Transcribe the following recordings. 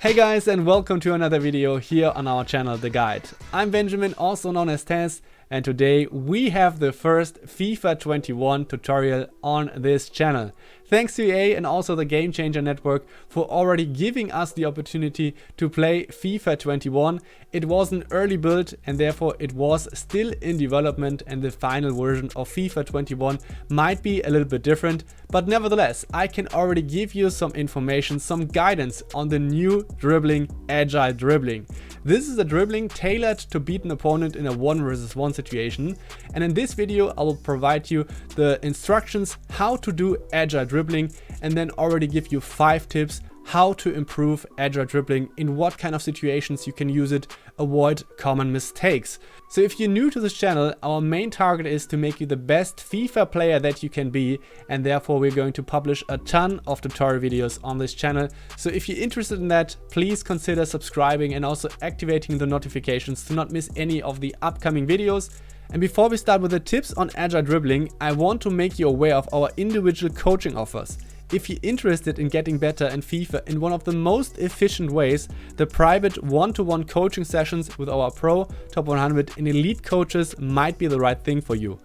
Hey guys, and welcome to another video here on our channel The Guide. I'm Benjamin, also known as Taz, and today we have the first FIFA 21 tutorial on this channel. Thanks to EA and also the Game Changer Network for already giving us the opportunity to play FIFA 21. It was an early build and therefore it was still in development, and the final version of FIFA 21 might be a little bit different. But nevertheless, I can already give you some information, some guidance on the new dribbling, Agile Dribbling. This is a dribbling tailored to beat an opponent in a 1 versus 1 situation, and in this video I will provide you the instructions how to do Agile Dribbling and then already give you 5 tips how to improve Agile Dribbling, in what kind of situations you can use it, avoid common mistakes. So if you're new to this channel, our main target is to make you the best FIFA player that you can be, and therefore we're going to publish a ton of tutorial videos on this channel. So if you're interested in that, please consider subscribing and also activating the notifications to not miss any of the upcoming videos. And before we start with the tips on Agile Dribbling, I want to make you aware of our individual coaching offers. If you're interested in getting better in FIFA in one of the most efficient ways, the private one-to-one coaching sessions with our pro, top 100 and elite coaches might be the right thing for you.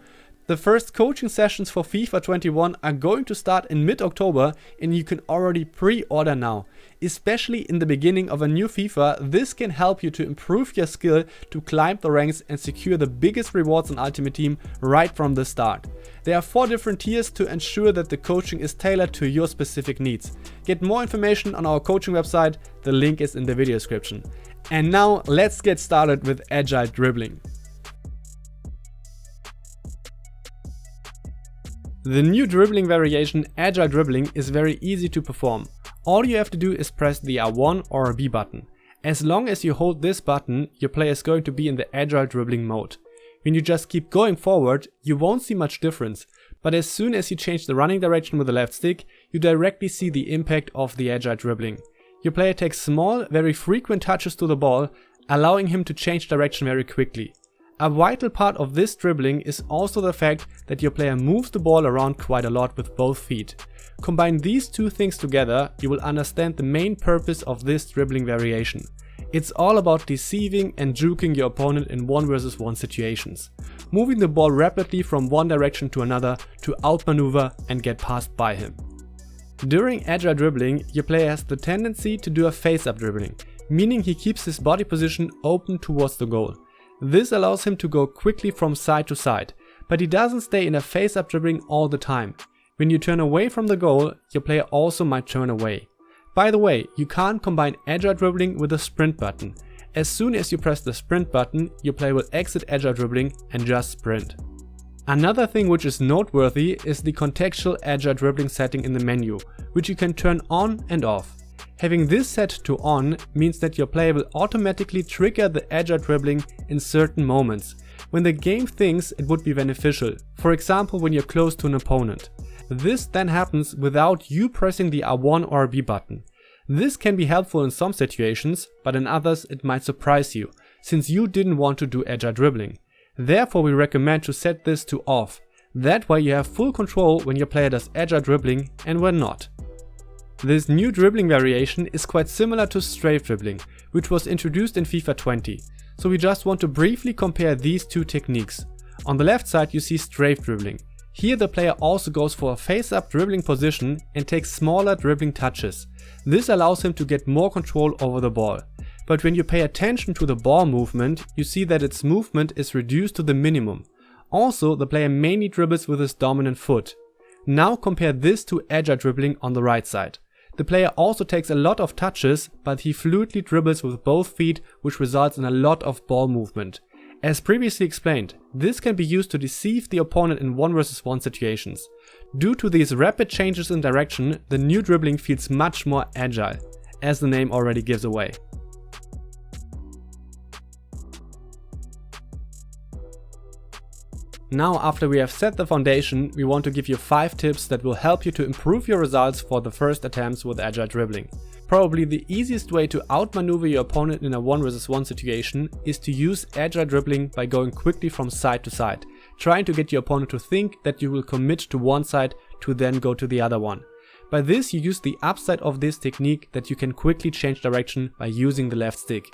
The first coaching sessions for FIFA 21 are going to start in mid-October, and you can already pre-order now. Especially in the beginning of a new FIFA, this can help you to improve your skill, to climb the ranks and secure the biggest rewards in Ultimate Team right from the start. There are 4 different tiers to ensure that the coaching is tailored to your specific needs. Get more information on our coaching website, the link is in the video description. And now let's get started with Agile Dribbling. The new dribbling variation, Agile Dribbling, is very easy to perform. All you have to do is press the R1 or B button. As long as you hold this button, your player is going to be in the Agile Dribbling mode. When you just keep going forward, you won't see much difference, but as soon as you change the running direction with the left stick, you directly see the impact of the Agile Dribbling. Your player takes small, very frequent touches to the ball, allowing him to change direction very quickly. A vital part of this dribbling is also the fact that your player moves the ball around quite a lot with both feet. Combine these two things together, you will understand the main purpose of this dribbling variation. It's all about deceiving and juking your opponent in 1 versus 1 situations. Moving the ball rapidly from one direction to another to outmaneuver and get passed by him. During Agile Dribbling, your player has the tendency to do a face-up dribbling, meaning he keeps his body position open towards the goal. This allows him to go quickly from side to side, but he doesn't stay in a face-up dribbling all the time. When you turn away from the goal, your player also might turn away. By the way, you can't combine Agile Dribbling with the sprint button. As soon as you press the sprint button, your player will exit Agile Dribbling and just sprint. Another thing which is noteworthy is the contextual Agile Dribbling setting in the menu, which you can turn on and off. Having this set to on means that your player will automatically trigger the Agile Dribbling in certain moments, when the game thinks it would be beneficial, for example when you're close to an opponent. This then happens without you pressing the R1 or B button. This can be helpful in some situations, but in others it might surprise you, since you didn't want to do Agile Dribbling. Therefore we recommend to set this to off. That way you have full control when your player does Agile Dribbling and when not. This new dribbling variation is quite similar to Strafe Dribbling, which was introduced in FIFA 20. So we just want to briefly compare these two techniques. On the left side you see Strafe Dribbling. Here the player also goes for a face-up dribbling position and takes smaller dribbling touches. This allows him to get more control over the ball. But when you pay attention to the ball movement, you see that its movement is reduced to the minimum. Also, the player mainly dribbles with his dominant foot. Now compare this to Agile Dribbling on the right side. The player also takes a lot of touches, but he fluidly dribbles with both feet, which results in a lot of ball movement. As previously explained, this can be used to deceive the opponent in 1 versus 1 situations. Due to these rapid changes in direction, the new dribbling feels much more agile, as the name already gives away. Now, after we have set the foundation, we want to give you 5 tips that will help you to improve your results for the first attempts with Agile Dribbling. Probably the easiest way to outmaneuver your opponent in a 1 versus 1 situation is to use Agile Dribbling by going quickly from side to side, trying to get your opponent to think that you will commit to one side to then go to the other one. By this you use the upside of this technique that you can quickly change direction by using the left stick.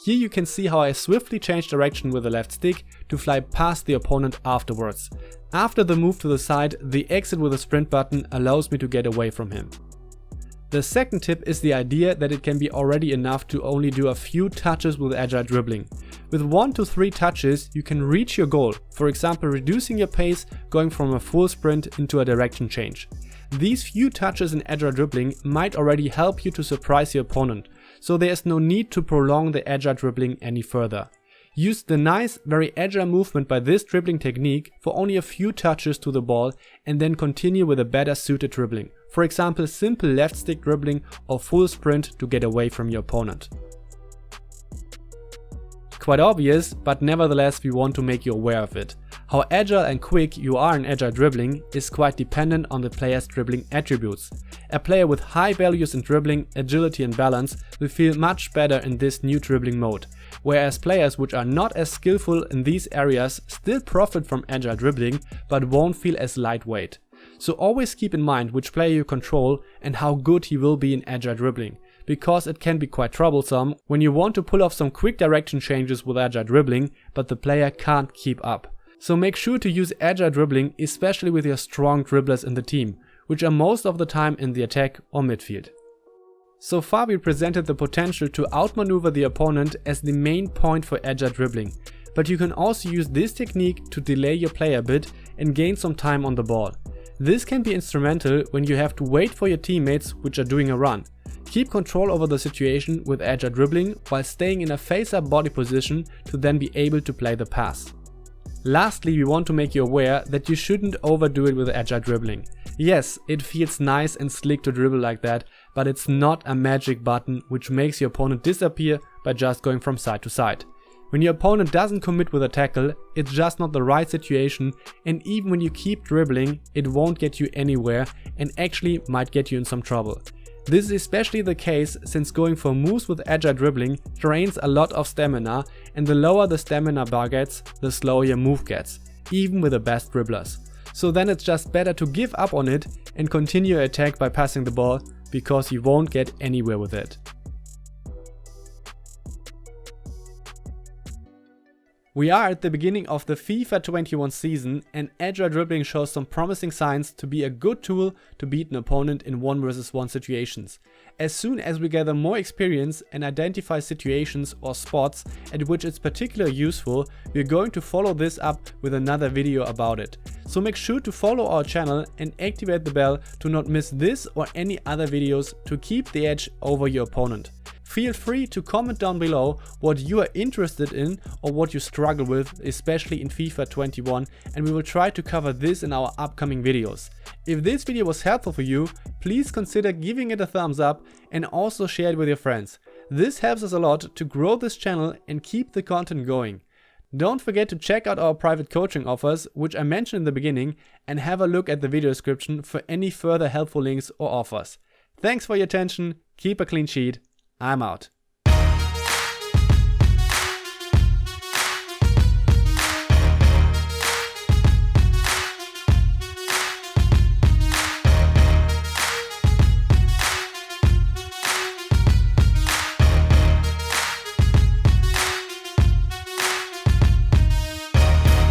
Here you can see how I swiftly change direction with the left stick to fly past the opponent afterwards. After the move to the side, the exit with the sprint button allows me to get away from him. The second tip is the idea that it can be already enough to only do a few touches with Agile Dribbling. With 1 to 3 touches you can reach your goal, for example reducing your pace, going from a full sprint into a direction change. These few touches in Agile Dribbling might already help you to surprise your opponent, so there is no need to prolong the Agile Dribbling any further. Use the nice, very agile movement by this dribbling technique for only a few touches to the ball and then continue with a better suited dribbling. For example, simple left stick dribbling or full sprint to get away from your opponent. Quite obvious, but nevertheless we want to make you aware of it. How agile and quick you are in Agile Dribbling is quite dependent on the player's dribbling attributes. A player with high values in dribbling, agility and balance will feel much better in this new dribbling mode, whereas players which are not as skillful in these areas still profit from Agile Dribbling but won't feel as lightweight. So always keep in mind which player you control and how good he will be in Agile Dribbling, because it can be quite troublesome when you want to pull off some quick direction changes with Agile Dribbling but the player can't keep up. So make sure to use Agile Dribbling, especially with your strong dribblers in the team, which are most of the time in the attack or midfield. So far we presented the potential to outmaneuver the opponent as the main point for Agile Dribbling, but you can also use this technique to delay your play a bit and gain some time on the ball. This can be instrumental when you have to wait for your teammates which are doing a run. Keep control over the situation with Agile Dribbling while staying in a face-up body position to then be able to play the pass. Lastly, we want to make you aware that you shouldn't overdo it with Agile Dribbling. Yes, it feels nice and slick to dribble like that, but it's not a magic button which makes your opponent disappear by just going from side to side. When your opponent doesn't commit with a tackle, it's just not the right situation, and even when you keep dribbling, it won't get you anywhere and actually might get you in some trouble. This is especially the case since going for moves with Agile Dribbling drains a lot of stamina, and the lower the stamina bar gets, the slower your move gets, even with the best dribblers. So then it's just better to give up on it and continue your attack by passing the ball, because you won't get anywhere with it. We are at the beginning of the FIFA 21 season, and Agile Dribbling shows some promising signs to be a good tool to beat an opponent in 1 vs 1 situations. As soon as we gather more experience and identify situations or spots at which it's particularly useful, we're going to follow this up with another video about it. So make sure to follow our channel and activate the bell to not miss this or any other videos to keep the edge over your opponent. Feel free to comment down below what you are interested in or what you struggle with, especially in FIFA 21, and we will try to cover this in our upcoming videos. If this video was helpful for you, please consider giving it a thumbs up and also share it with your friends. This helps us a lot to grow this channel and keep the content going. Don't forget to check out our private coaching offers, which I mentioned in the beginning, and have a look at the video description for any further helpful links or offers. Thanks for your attention, keep a clean sheet. I'm out.